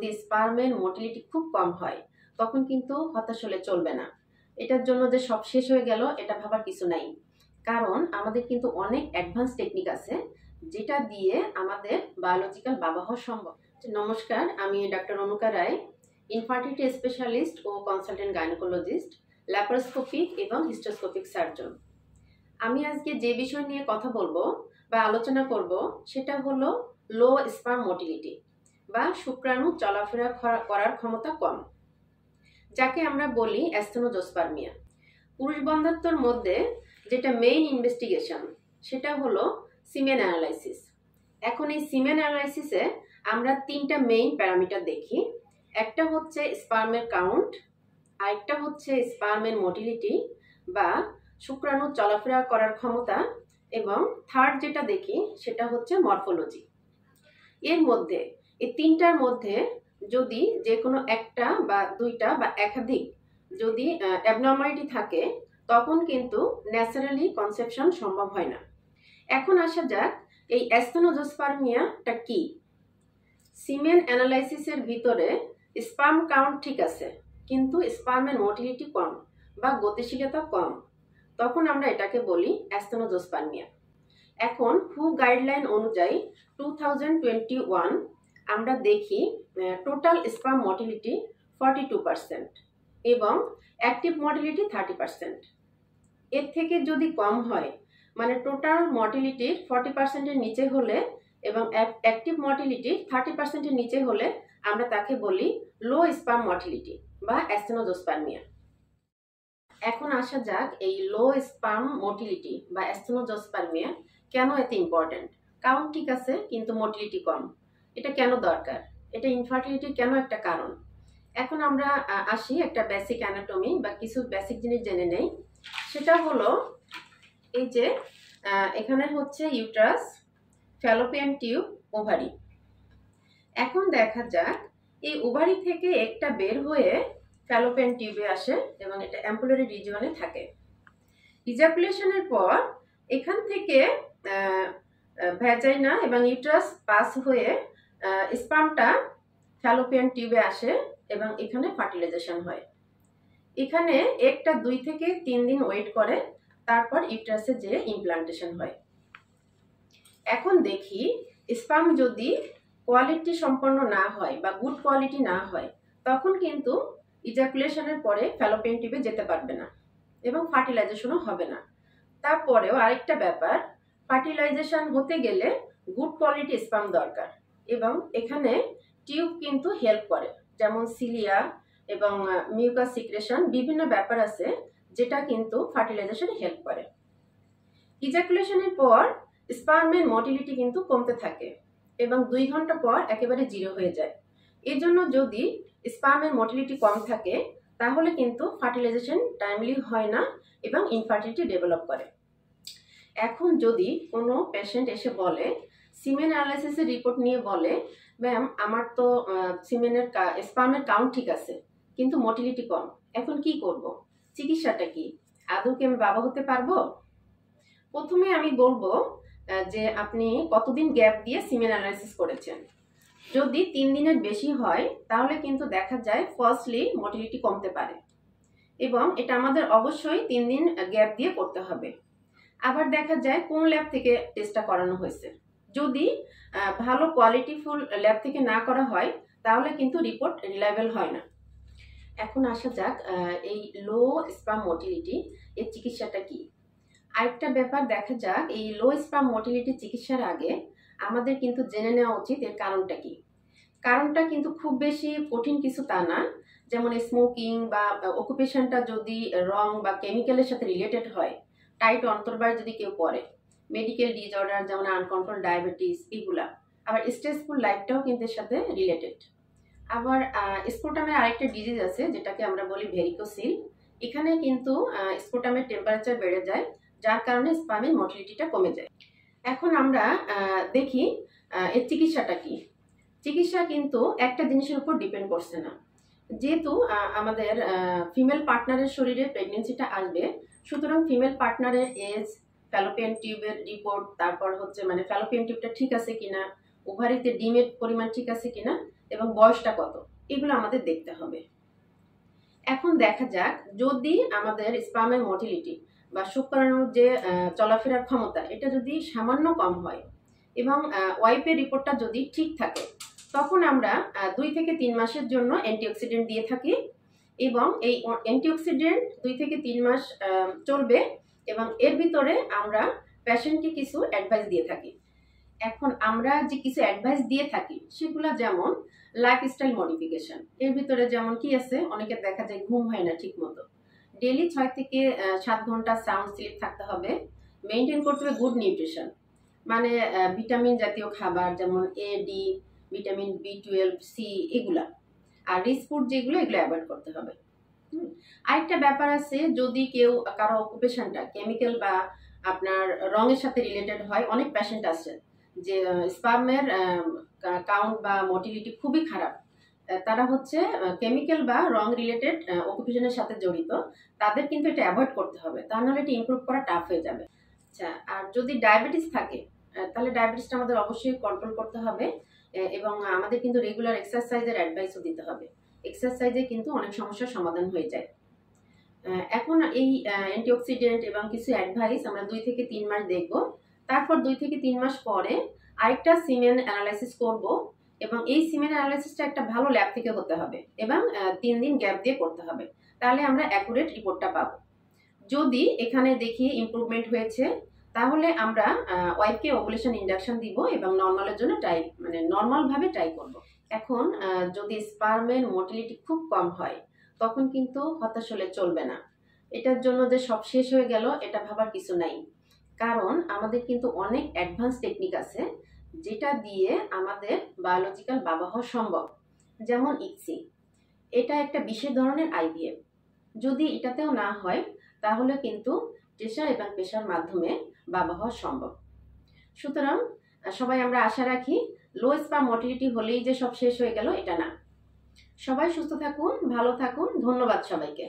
যদি স্পার্মের মোটিলিটি খুব কম হয় তখন কিন্তু হতাশ হলে চলবে না। এটার জন্য যে সব শেষ হয়ে গেল এটা ভাবার কিছু নাই, কারণ আমাদের কিন্তু অনেক অ্যাডভান্স টেকনিক আছে যেটা দিয়ে আমাদের বায়োলজিক্যাল বাবা হওয়া সম্ভব। নমস্কার, আমি ডাক্তার অনুকা রায়, ইনফার্টিলিটি স্পেশালিস্ট ও কনসালটেন্ট গাইনোকোলজিস্ট, ল্যাপারোস্কোপিক এবং হিস্টোস্কোপিক সার্জন। আমি আজকে যে বিষয় নিয়ে কথা বলবো বা আলোচনা করব সেটা হলো লো স্পার্ম মোটিলিটি বা শুক্রাণু চলাফেরা করার ক্ষমতা কম, যাকে আমরা বলি অ্যাস্টেনোজোস্পার্মিয়া। পুরুষ বন্ধ্যাত্বর মধ্যে যেটা মেইন ইনভেস্টিগেশন সেটা হলো সিমেন অ্যানালাইসিস। এখন এই সিমেন অ্যানালাইসিসে আমরা তিনটা মেইন প্যারামিটার দেখি। একটা হচ্ছে স্পার্মের কাউন্ট, আরেকটা হচ্ছে স্পার্মের মোটিলিটি বা শুক্রাণু চলাফেরা করার ক্ষমতা, এবং থার্ড যেটা দেখি সেটা হচ্ছে মরফোলজি। এর মধ্যে এই তিনটার মধ্যে যদি যে কোনো একটা বা দুইটা বা একাধিক যদি অ্যাবনর্মালিটি থাকে তখন কিন্তু ন্যাচারালি কনসেপশন সম্ভব হয় না। এখন আসা যাক এই অ্যাস্টেনোজোস্পার্মিয়াটা কি। সিমেন অ্যানালাইসিসের ভিতরে স্পার্ম কাউন্ট ঠিক আছে কিন্তু স্পার্মের মোটিলিটি কম বা গতিশীলতা কম, তখন আমরা এটাকে বলি অ্যাস্টেনোজোস্পার্মিয়া। এখন হু গাইডলাইন অনুযায়ী 2021 আমরা দেখি টোটাল স্পার্ম মোটিলিটি 42% এবং অ্যাক্টিভ মোটিলিটি 30%। এর থেকে যদি কম হয়, মানে টোটাল মোটিলিটির 40%-এর নিচে হলে এবং অ্যাক্টিভ মোটিলিটির 30%-এর নিচে হলে আমরা তাকে বলি লো স্পার্ম মোটিলিটি বা অ্যাস্টেনোজোস্পার্মিয়া। এখন আসা যাক এই লো স্পার্ম মোটিলিটি বা অ্যাস্টেনোজোস্পার্মিয়া কেন এত ইম্পর্টেন্ট। কাউন্ট ঠিক আছে কিন্তু মোটিলিটি কম, এটা কেন দরকার, এটা ইনফার্টিলিটির কেন একটা কারণ। এখন আমরা আসি একটা বেসিক অ্যানাটমি বা কিছু বেসিক জিনিস জেনে নেই। সেটা হলো এই যে এখানে হচ্ছে ইউট্রাস, ফ্যালোপিয়ান টিউব, ওভারি। এখন দেখা যাক এই ওভারি থেকে একটা বের হয়ে ফ্যালোপিয়ান টিউবে আসে এবং এটা অ্যাম্পুলারি রিজিয়নে থাকে। ইজাকুলেশনের পর এখান থেকে ভ্যাজাইনা এবং ইউট্রাস পাস হয়ে স্পার্মটা ফ্যালোপিয়ান টিউবে আসে এবং এখানে ফার্টিলাইজেশন হয়। এখানে একটা 2 থেকে 3 দিন ওয়েট করে, তারপর ইউট্রাসে যে ইমপ্লান্টেশন হয়। এখন দেখি স্পার্ম যদি কোয়ালিটি সম্পন্ন না হয় বা গুড কোয়ালিটি না হয় তখন কিন্তু ইজাকুলেশনের পরে ফ্যালোপিয়ান টিউবে যেতে পারবে না এবং ফার্টিলাইজেশনও হবে না। তারপরেও আরেকটা ব্যাপার, ফার্টিলাইজেশন হতে গেলে গুড কোয়ালিটি স্পার্ম দরকার এবং এখানে টিউব কিন্তু হেল্প করে, যেমন সিলিয়া এবং মিউকাস সিক্রেশন, বিভিন্ন ব্যাপার আছে যেটা কিন্তু ফার্টিলাইজেশনে হেল্প করে। ইজাকুলেশনের পর স্পার্মের মোটিলিটি কিন্তু কমতে থাকে এবং 2 ঘন্টা পর একেবারে জিরো হয়ে যায়। এই জন্য যদি স্পার্মের মোটিলিটি কম থাকে তাহলে কিন্তু ফার্টিলাইজেশন টাইমলি হয় না এবং ইনফার্টিলিটি ডেভেলপ করে। এখন যদি কোনো পেশেন্ট এসে বলে, সিমেন অ্যানালাইসিসের রিপোর্ট নিয়ে বলে, ম্যাম আমার তো স্পার্মের কাউন্ট ঠিক আছে কিন্তু মোটিলিটি কম, এখন কি করব, চিকিৎসাটা কি, আদৌ কি আমি বাবা হতে পারবো? প্রথমে আমি বলবো যে আপনি কতদিন গ্যাপ দিয়ে সিমেন অ্যানালাইসিস করেছেন। যদি 3 দিনের বেশি হয় তাহলে কিন্তু দেখা যায় ফার্স্টলি মোটিলিটি কমতে পারে এবং এটা আমাদের অবশ্যই 3 দিন গ্যাপ দিয়ে করতে হবে। আবার দেখা যায় কোন ল্যাব থেকে টেস্টটা করানো হয়েছে। যদি ভালো কোয়ালিটিফুল ল্যাব থেকে না করা হয় তাহলে কিন্তু রিপোর্ট রিলায়েবল হয় না। এখন আসা যাক এই লো স্পার্ম মোটিলিটি এর চিকিৎসাটা কি। আরেকটা ব্যাপার দেখা যাক, এই লো স্পার্ম মোটিলিটি চিকিৎসার আগে আমাদের কিন্তু জেনে নেওয়া উচিত এর কারণটা কি। কারণটা কিন্তু খুব বেশি কঠিন কিছু তা না, যেমন স্মোকিং বা অকুপেশনটা যদি রং বা কেমিক্যালের সাথে রিলেটেড হয়, টাইট অন্তর্বাস যদি কেউ করে, মেডিকেল ডিসঅর্ডার যেমন আনকন্ট্রোল ডায়াবেটিস, এগুলা, আবার স্ট্রেসফুল লাইফটাও কিন্তু এর সাথে রিলেটেড। আবার স্ক্রোটামের আরেকটা ডিজিজ আছে যেটাকে আমরা বলি ভেরিকোসিল। এখানে কিন্তু স্ক্রোটামের টেম্পারেচার বেড়ে যায় যার কারণে স্পার্মের মোটিলিটিটা কমে যায়। এখন আমরা দেখি এর চিকিৎসাটা কি। চিকিৎসা কিন্তু একটা জিনিসের উপর ডিপেন্ড করছে না। যেহেতু আমাদের ফিমেল পার্টনারের শরীরে প্রেগনেন্সিটা আসবে, সুতরাং ফিমেল পার্টনারের এজ, ফ্যালোপিয়ান টিউবের রিপোর্ট, তারপর হচ্ছে মানে ফ্যালোপিয়ান টিউবটা ঠিক আছে কিনা, ওভারিতে ডিমের পরিমাণ ঠিক আছে কিনা, এবং বয়সটা কত, এগুলো আমাদের দেখতে হবে। এখন দেখা যাক, যদি আমাদের স্পার্মের মোটিলিটি বা শুক্রাণুর যে চলাফেরার ক্ষমতা এটা যদি সামান্য কম হয় এবং ওয়াইপের রিপোর্টটা যদি ঠিক থাকে, তখন আমরা 2 থেকে 3 মাসের জন্য অ্যান্টিঅক্সিডেন্ট দিয়ে থাকি এবং এই অ্যান্টিঅক্সিডেন্ট 2 থেকে 3 মাস চলবে এবং এর ভিতরে আমরা পেশেন্টকে কিছু অ্যাডভাইস দিয়ে থাকি। এখন আমরা যে কিছু অ্যাডভাইস দিয়ে থাকি সেগুলো যেমন লাইফস্টাইল মডিফিকেশন, এর ভিতরে যেমন কি আছে, অনেকে দেখা যায় ঘুম হয় না ঠিক মতো, ডেইলি 6 থেকে 7 ঘন্টা সাউন্ড স্লিপ থাকতে হবে, মেনটেন করতে হবে গুড নিউট্রিশন, মানে ভিটামিন জাতীয় খাবার যেমন A D, vitamin B12 C, এগুলা, আর রিচ ফুড যেগুলো এগুলো অ্যাভয়েড করতে হবে। আরেকটা ব্যাপার আছে, যদি কেউ কারো অকুপেশনটা কেমিক্যাল বা আপনার রঙের সাথে রিলেটেড হয়, অনেক পেশেন্ট আছে যে স্পার্মের কাউন্ট বা মোটিলিটি খুবই খারাপ, তারা হচ্ছে কেমিক্যাল বা রং রিলেটেড অকুপেশনের সাথে জড়িত, তাদের কিন্তু এটা অ্যাভয়েড করতে হবে, তা নাহলে এটা ইমপ্রুভ করা টাফ হয়ে যাবে। আচ্ছা, আর যদি ডায়াবেটিস থাকে তাহলে ডায়াবেটিসটা আমাদের অবশ্যই কন্ট্রোল করতে হবে এবং আমাদের কিন্তু রেগুলার এক্সারসাইজের অ্যাডভাইসও দিতে হবে। এক্সারসাইজে কিন্তু অনেক সমস্যার সমাধান হয়ে যায়। এখন এই অ্যান্টিঅক্সিডেন্ট এবং কিছু অ্যাডভাইস আমরা 2 থেকে 3 মাস দেখব, তারপর 2 থেকে 3 মাস পরে আরেকটা সিমেন অ্যানালাইসিস করব এবং এই সিমেন অ্যানালাইসিসটা একটা ভালো ল্যাব থেকে হতে হবে এবং 3 দিন গ্যাপ দিয়ে করতে হবে, তাহলে আমরা অ্যাকুরেট রিপোর্টটা পাবো। যদি এখানে দেখি ইমপ্রুভমেন্ট হয়েছে, তাহলে আমরা ওয়াইফকে ওভুলেশন ইন্ডাকশন দিব এবং নর্মালের জন্য নর্মালভাবে ট্রাই করব। এখন যদি স্পার্মের মোটিলিটি খুব কম হয়, তখন কিন্তু হতাশ হলে চলবে না। এটার জন্য যে সব শেষ হয়ে গেল এটা ভাবার কিছু নাই, কারণ আমাদের কিন্তু অনেক অ্যাডভান্স টেকনিক আছে যেটা দিয়ে আমাদের বায়োলজিক্যাল বাবা হওয়া সম্ভব, যেমন ইক্সি, এটা একটা বিশেষ ধরনের আইভিএফ। যদি এটাতেও না হয় তাহলে কিন্তু টেশার এবং পেশার মাধ্যমে বাবা হওয়া সম্ভব। সুতরাং সবাই আমরা আশা রাখি লো স্পার্ম মোটিলিটি হলেই যে সব শেষ হয়ে গেল এটা না। সবাই সুস্থ থাকুন, ভালো থাকুন, ধন্যবাদ সবাইকে।